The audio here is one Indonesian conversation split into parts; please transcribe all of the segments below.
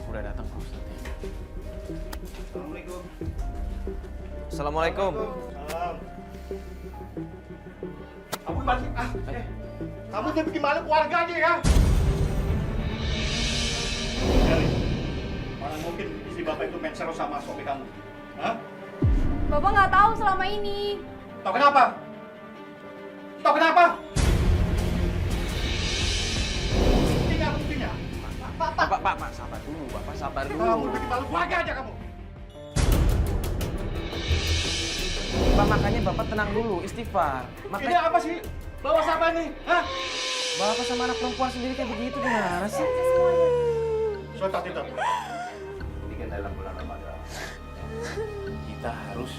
udah datang Pak Ustadz ya. Assalamualaikum. Assalamualaikum. Salam. Kamu gimana sih? Kamu jadi bikin malu keluarga aja ya? Dari mana mungkin istri bapak itu main serong sama suami kamu? Hah? Bapak nggak tahu selama ini. Tahu kenapa? Tahu kenapa? Buktinya, buktinya. Pak, sabar dulu. Bapak sabar dulu. Kamu bikin malu keluarga aja kamu. Pak, makanya Bapak tenang dulu, istighfar. Ini Makanya apa sih? Bawa siapa nih? Hah? Bapak sama anak perempuan sendiri kayak begitu gimana sih? Sobat itu. Ini kan dalam bulan Ramadan. Kita harus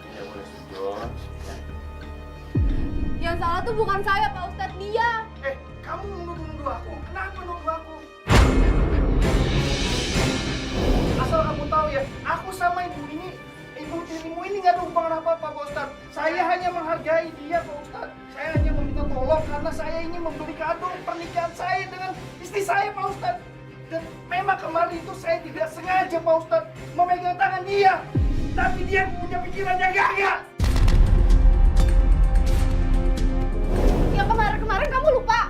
tidak boleh sujud. Yang salah tuh bukan saya, Pak Ustadz, dia. Kamu nuduh aku. Kenapa nuduh aku? Asal kamu tahu ya, aku sama ibu ini nggak ada hubungan apa-apa, Pak Ustadz. Saya hanya menghargai dia, Pak Ustadz. Saya hanya meminta tolong karena saya ingin memberi kado pernikahan saya dengan istri saya, Pak Ustadz. Dan memang kemarin itu saya tidak sengaja, Pak Ustadz, memegang tangan dia. Tapi dia punya pikiran yang gagal. Yang kemarin-kemarin kamu lupa.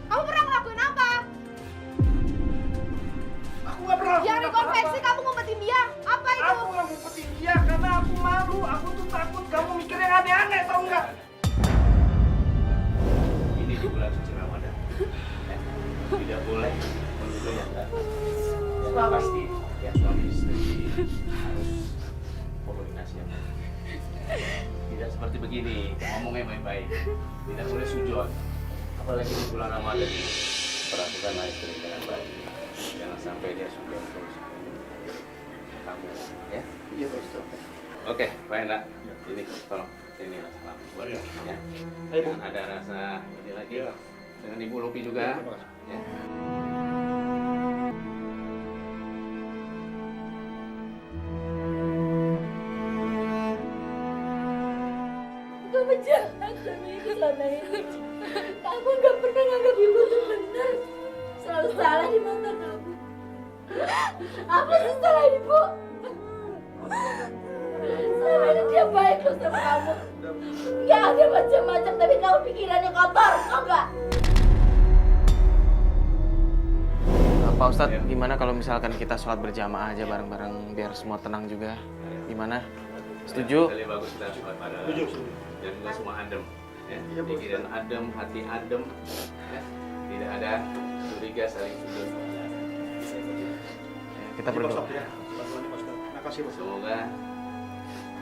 Kamu pernah ngelakuin apa? Aku nggak pernah. Yang di konvensi kamu ngumpetin dia. Apa itu? Aku nggak ngumpetin dia karena aku malu. Aku tuh takut kamu mikir yang aneh-aneh, tau nggak? Ini di bulan suci Ramadan. Tidak boleh menuduh yang pasti ya suami istri harus komunikasi yang baik. Tidak seperti begini, ngomongnya baik-baik. Tidak boleh sujud. Apalagi di bulan Ramadan ini. Perhatikanlah istri dengan baik. Jangan sampai dia sujud terus. Kamu, ya? Iya, Pak Ustadz. Oke, Pak Hendra. Ini tolong. Ini salam buat ya. Jangan ada rasa ini lagi. Dengan Ibu Lupi juga. Ya. Kamu jahat sama ibu selama ini. Kamu nggak pernah nganggap ibu tuh benar. Selalu salah di mata kamu. Apa sih salah ibu? Selama ini dia baik loh sama kamu. Nggak ada macam-macam, tapi kamu pikirannya kotor, tau nggak? Pak Ustadz, gimana kalau misalkan kita sholat berjamaah aja bareng-bareng biar semua tenang juga? Gimana? Setuju? Lebih bagus kita sholat pada dan juga semua adem. Ya. Iya, Pak. Pikiran adem, hati adem. Ya. Tidak ada curiga saling sujud. Kita berdoa. Ya. Bantuannya, Pak Ustadz. Makasih, Pak Ustadz. Semoga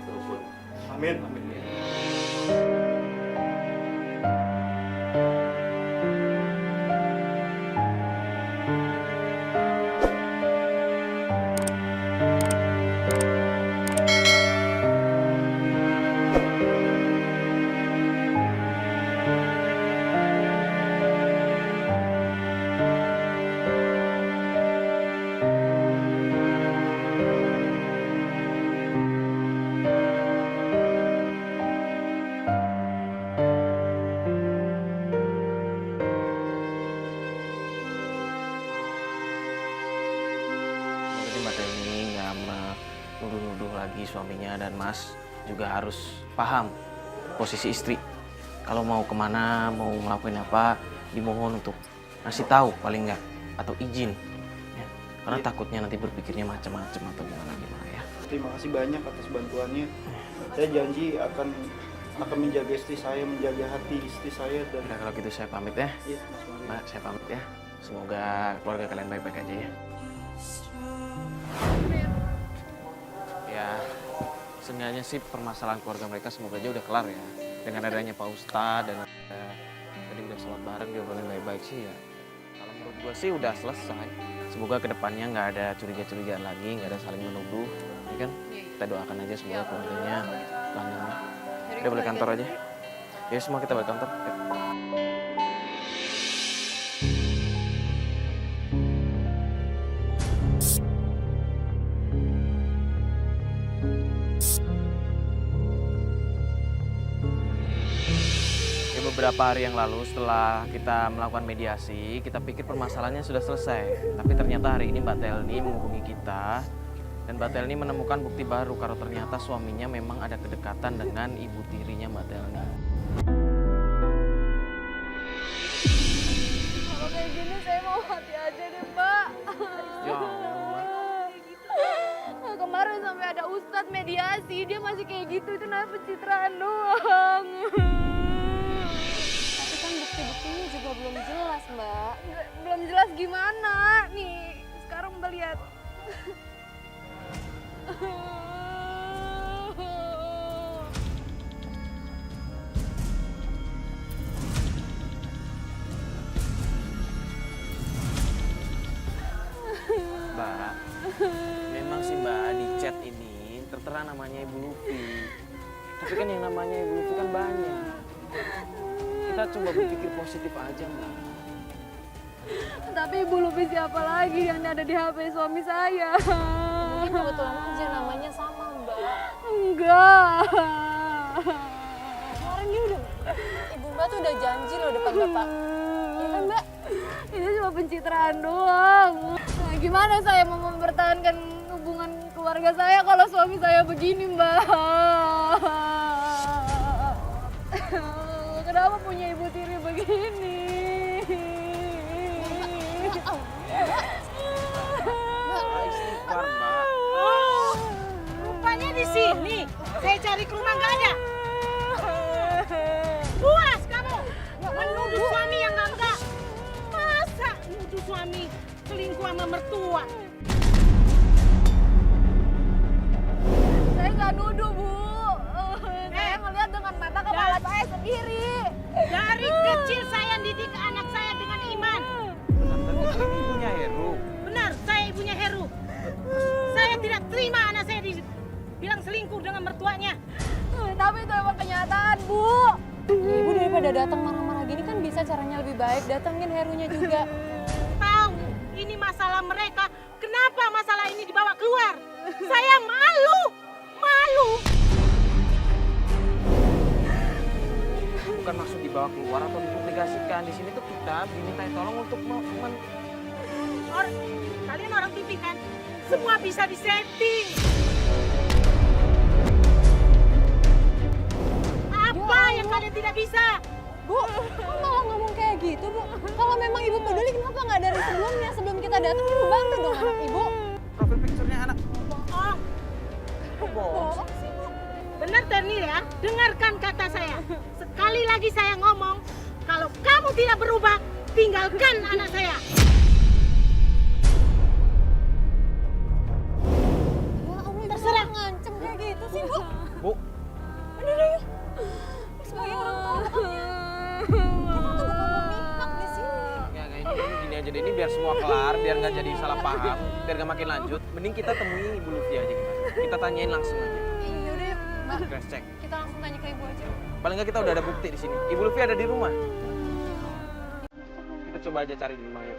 berukun. Amin. Amin. Jadi Mbak Teni nggak menuduh-nuduh lagi suaminya, dan Mas juga harus paham posisi istri. Kalau mau kemana, mau ngelakuin apa, dimohon untuk ngasih tahu paling nggak, atau izin. Ya. Karena takutnya nanti berpikirnya macam-macam atau gimana-gimana ya. Terima kasih banyak atas bantuannya. Saya janji akan menjaga istri saya, menjaga hati istri saya dan Udah kalau gitu saya pamit ya. iya, Mas Mari. Mbak, saya pamit ya. Semoga keluarga kalian baik-baik aja ya. Ya, seenggaknya sih permasalahan keluarga mereka semoga aja udah kelar ya. Dengan adanya Pak Ustadz dan tadi udah sholat bareng, diobrolin baik-baik sih ya. Kalau menurut gue sih udah selesai. Semoga kedepannya nggak ada curiga-curigaan lagi, nggak ada saling menuduh, ya kan? Kita doakan aja semoga keluarganya langgengnya. Udah balik kantor aja. Ya semua kita balik kantor. Yuk. beberapa hari yang lalu setelah kita melakukan mediasi, kita pikir permasalahannya sudah selesai. Tapi ternyata hari ini Mbak Telni menghubungi kita dan Mbak Telni menemukan bukti baru kalau ternyata suaminya memang ada kedekatan dengan ibu tirinya Mbak Telni. Kalau kayak gini saya mau mati aja deh, Mbak. Ya Allah. Kemarin sampai ada ustadz mediasi, dia masih kayak gitu, itu namanya pencitraan doang. Tapi kan bukti-buktinya juga belum jelas, Mbak. Belum jelas gimana nih, sekarang Mbak lihat. Mbak, memang sih Mbak di chat ini tertera namanya Ibu Lufi. Tapi kan yang namanya Ibu Lufi kan banyak. Kita coba berpikir positif aja Mbak. Tapi Ibu Lufi siapa lagi yang ada di HP suami saya? Mungkin kebetulan aja namanya sama, Mbak. Enggak. Kemarin dia udah, Ibu Mbak tuh udah janji loh depan Bapak. Iya kan, Mbak? Itu cuma pencitraan doang. Nah, gimana saya mau mempertahankan hubungan keluarga saya kalau suami saya begini, Mbak? Kenapa punya ibu tiri begini? Istighfar Mbak. Rupanya di sini. Saya cari ke rumah nggak ada. Puas kamu menuduh suami yang enggak. Masa nuduh suami selingkuh sama mertua? Saya nggak nuduh, Bu. Saya ngeliat dengan mata kepala saya sendiri. Dari kecil saya didik anak saya dengan iman. Benar, tapi ini ibunya Heru. Benar, saya ibunya Heru. Saya tidak terima anak saya dibilang selingkuh dengan mertuanya. Tapi itu emang kenyataan, Bu. Ibu daripada datang marah-marah gini kan bisa caranya lebih baik. Datangin Herunya juga. Tahu, ini masalah mereka. Kenapa masalah ini dibawa keluar? Saya malu, malu. Bukan maksud dibawa keluar atau dipublikasikan. Di sini tuh kita diminta tolong untuk Kalian orang TV kan? Semua bisa disetting. Apa yang kalian tidak bisa? Bu, kok malah ngomong kayak gitu, Bu? Kalau memang Ibu peduli, kenapa nggak dari sebelumnya? Sebelum kita datang, Ibu bantu dong anak Ibu. profil picture-nya anak. Oh, Kok bohong? benar Terni ya. Dengarkan kata saya. Sekali lagi saya ngomong, kalau kamu tidak berubah, tinggalkan anak saya. Ya Allah, Terserah. ngancem kayak gitu sih, Bu. Bu, Udah deh, yuk. Sebagai orang tua, bukannya kita tuh bukan memihak di sini. ya kayak gini aja deh. Ini biar semua kelar, biar nggak jadi salah paham, biar nggak makin lanjut. Mending kita temui Ibu Lufi aja gimana? Kita tanyain langsung aja. Iya udah yuk, Mbak. Cross check. Kita langsung tanya ke Ibu aja. Paling nggak kita udah ada bukti di sini. Ibu Lufi ada di rumah. Kita coba aja cari di rumah yuk.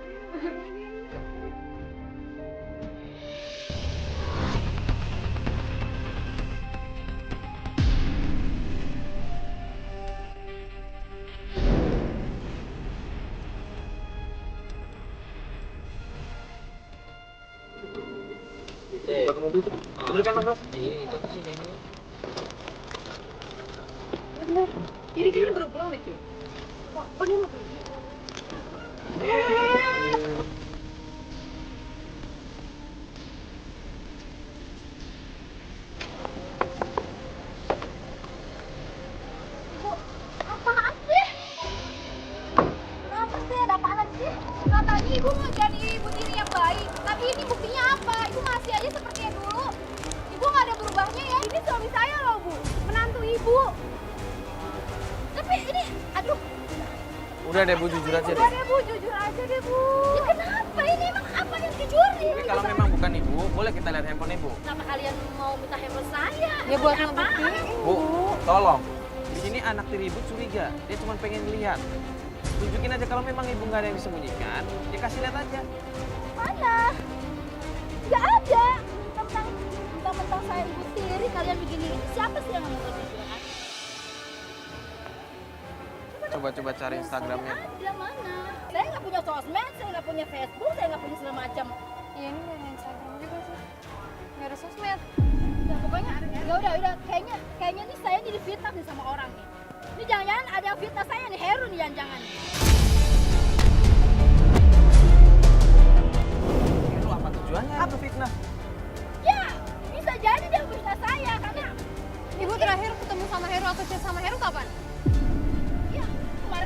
Apaan sih? Kenapa sih? Ada apaan sih? Katanya ibu mau jadi ibu tiri yang baik. Tapi ini buktinya apa? Ibu masih aja seperti yang dulu. Ibu nggak ada berubahnya ya. Ini suami saya loh, Bu. Menantu ibu. Tapi ini, aduh. Udah deh Bu, jujur aja Udah deh. deh, Bu. Jujur aja deh, Bu. Ya kenapa? Ini emang apa yang jujur? Tapi kalau memang bukan Ibu, boleh kita lihat handphone Ibu. Kenapa kalian mau minta handphone saya? Ya buat Apa? ngebuktiin. Bu, tolong. Di sini anak tiri Ibu curiga. Dia cuma pengen lihat. Tunjukin aja kalau memang Ibu nggak ada yang disembunyikan, ya kasih lihat aja. Mana? Nggak ada. Tentang saya ibu tiri kalian begini. Siapa sih yang ngomong jujur? Coba coba-coba cari Instagramnya. Ada mana? Saya nggak punya sosmed, saya nggak punya Facebook, saya nggak punya segala macam. Iya ini nggak ada Instagram juga sih. Nggak ada sosmed. Ya pokoknya ya udah kayaknya nih saya nih difitnah nih sama orang nih. Ini jangan-jangan ada yang fitnah saya nih, Heru nih jangan. Lu apa tujuannya? Apa fitnah? Ya bisa jadi dia fitnah saya karena Ibu terakhir ketemu sama Heru atau chat sama Heru kapan? ya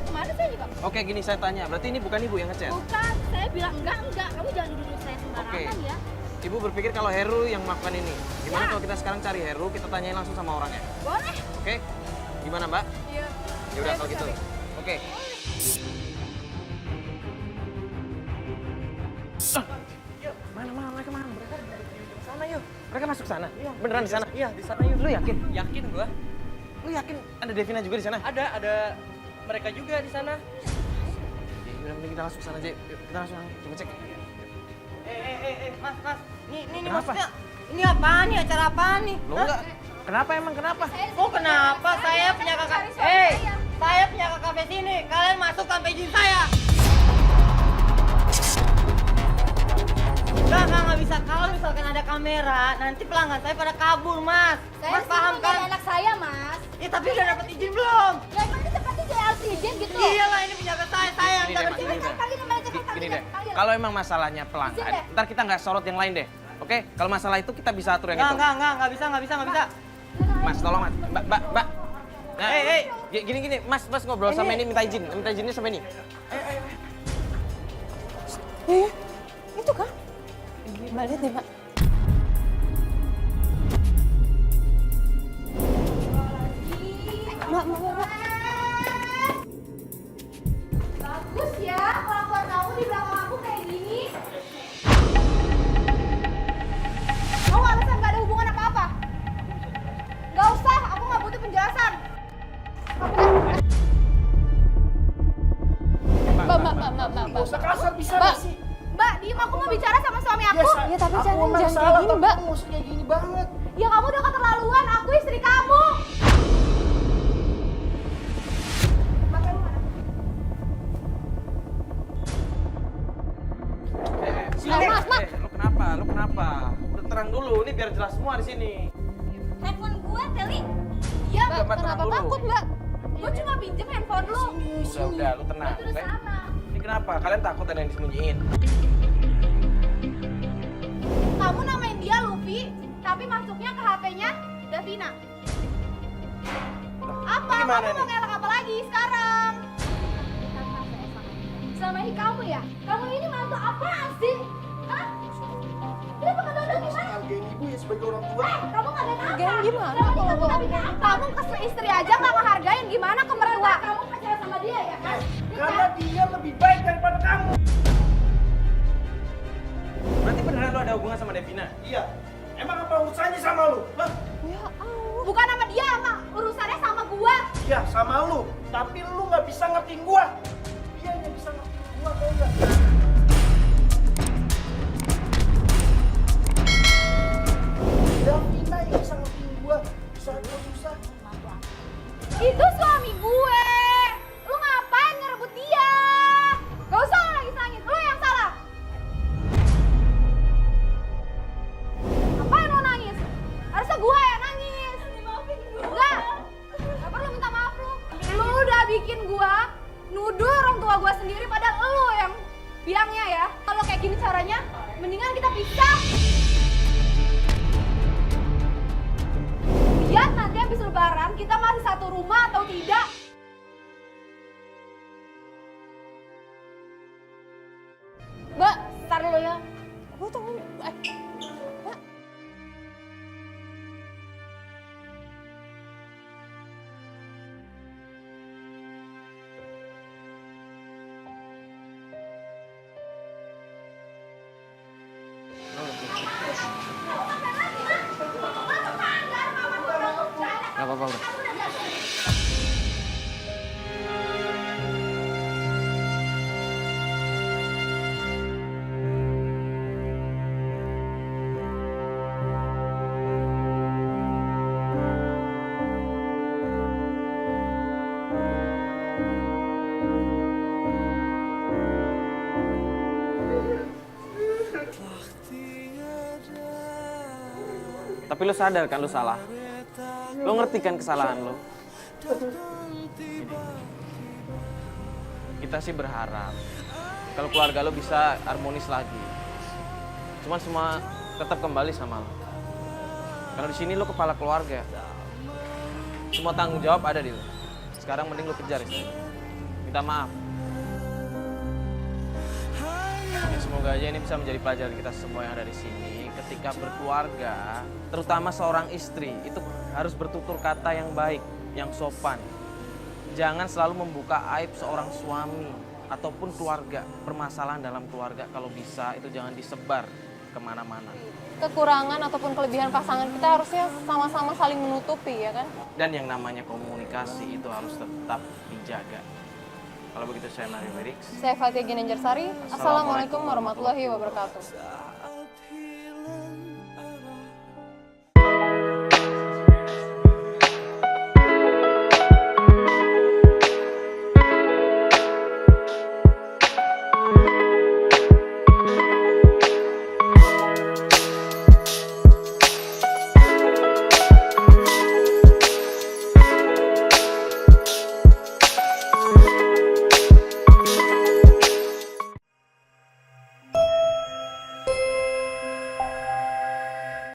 kemarin saya juga Oke, gini saya tanya. Berarti ini bukan ibu yang ngechat? bukan. Saya bilang enggak. Kamu jangan duduk saya sembarangan Oke. ya. Ibu berpikir kalau Heru yang melakukan ini. Gimana Ya. kalau kita sekarang cari Heru, kita tanyain langsung sama orangnya? Boleh. Oke? Gimana, Mbak? Iya. Ya udah kalau gitu. Oke. Mana mereka mana? Mereka di sana yuk. Mereka masuk sana. Iya. Beneran di sana? Iya, di sana yuk. Lu yakin? Yakin gua. Lu yakin ada Devina juga di sana? Ada mereka juga di sana. Ya udah mending kita langsung sana aja. Yuk, kita langsung coba cek. Mas. Ini Kenapa? maksudnya ini apaan nih? Acara apaan nih? Lo enggak? Kenapa emang kenapa? Oh, kenapa? Saya punya kakak. Saya punya kakak kafe sini. Kalian masuk tanpa izin saya. Nggak bisa. Kalau misalkan ada kamera, nanti pelanggan saya pada kabur, Mas. Saya Mas paham sih kan? punya anak saya, Mas. Ya, tapi udah dapat izin belum? Ya emang ini seperti JLC izin gitu. Iyalah, ini penjaga saya yang Gini deh, dapat Mas, izin. gini deh. Panggil namanya cepat, Gini panggil, deh, panggil. kalau emang masalahnya pelanggan, Izin deh. ntar kita nggak sorot yang lain deh. Oke? Kalau masalah itu kita bisa atur yang itu. Nggak bisa. Mas, tolong Mas. Mbak. Nah, Hei. Gini, Mas ngobrol sama ini minta izinnya sama ini. Iya, itu kan? Mbak lihat deh, Mbak. Mbak. Bagus ya, kelakuan kamu di belakang aku kayak gini. Kamu alasan gak ada hubungan apa-apa? Gak usah, aku gak butuh penjelasan. Mbak. Gak usah kasar bisa Mbak. gak sih? Mbak, diem, aku mau bicara sama suami aku. Ya, tapi aku jangan memang kayak salah, gini, tapi Mbak. kamu nggak usah kayak gini banget. Ya kamu udah keterlaluan, aku istri kamu. Mas. Lu kenapa? Udah terang dulu, ini biar jelas semua di sini. Handphone gue, Teli. Iya, Mbak, Kenapa tenang dulu. takut, Mbak? gue cuma pinjem handphone lu. Udah, lu tenang. Itu udah sana. Ini kenapa? Kalian takut ada yang disembunyiin? Kamu namain dia Luffy, tapi masuknya ke HP-nya Davina. Apa? Gimana Kamu mau nih? ngelak apa lagi sekarang? Selama ini kamu ya? Kamu ini mantu apaan sih? Hah? Dia pakai dodol gimana? Hargain ibu ya sebagai orang tua. Kamu nggak ada Hargain gimana Kamu kalau ini gua- kamu ke istri aja nggak ngehargain, gimana ke mertua? Kamu pacaran sama dia ya kan? Karena dia lebih baik daripada kamu. Berarti beneran lu ada hubungan sama Devina? Iya. Emang apa urusannya sama lu? Hah? Ya Allah. Bukan sama dia, sama urusannya sama gua. Iya, sama lu. Tapi lu nggak bisa ngertiin gua. Dia yang bisa ngertiin gua, tau nggak? Davina yang bisa ngertiin gua. Bisa gua susah. Itu suami gue. Lu ngapain ngerebut dia? Gak usah nangis-nangis, lu yang salah. Ngapain lu nangis? Harusnya gue yang nangis. Maafin gue. Enggak. Gak perlu minta maaf lu. Lu udah bikin gue nuduh orang tua gue sendiri, padahal lu yang bilangnya ya. Kalau kayak gini caranya, mendingan kita pisah. Lihat nanti habis lebaran kita masih satu rumah atau tidak. Mbak, Ntar dulu ya. aku tunggu. Mbak. Gak apa-apa udah. Tapi lo sadar kan lo salah? Lo ngerti kan kesalahan lo? Kita sih berharap kalau keluarga lo bisa harmonis lagi. Cuman semua tetap kembali sama lo. Karena di sini lo kepala keluarga. Semua tanggung jawab ada di lo. Sekarang mending lo kejar itu. Minta maaf. Ya, semoga aja ini bisa menjadi pelajaran kita semua yang ada di sini. Ketika berkeluarga, terutama seorang istri, itu harus bertutur kata yang baik, yang sopan. Jangan selalu membuka aib seorang suami ataupun keluarga. Permasalahan dalam keluarga kalau bisa itu jangan disebar kemana-mana. Kekurangan ataupun kelebihan pasangan kita harusnya sama-sama saling menutupi, ya kan? Dan yang namanya komunikasi itu harus tetap dijaga. Kalau begitu saya Mario Merix. Saya Fatia Ginanjarsari. Assalamualaikum warahmatullahi wabarakatuh.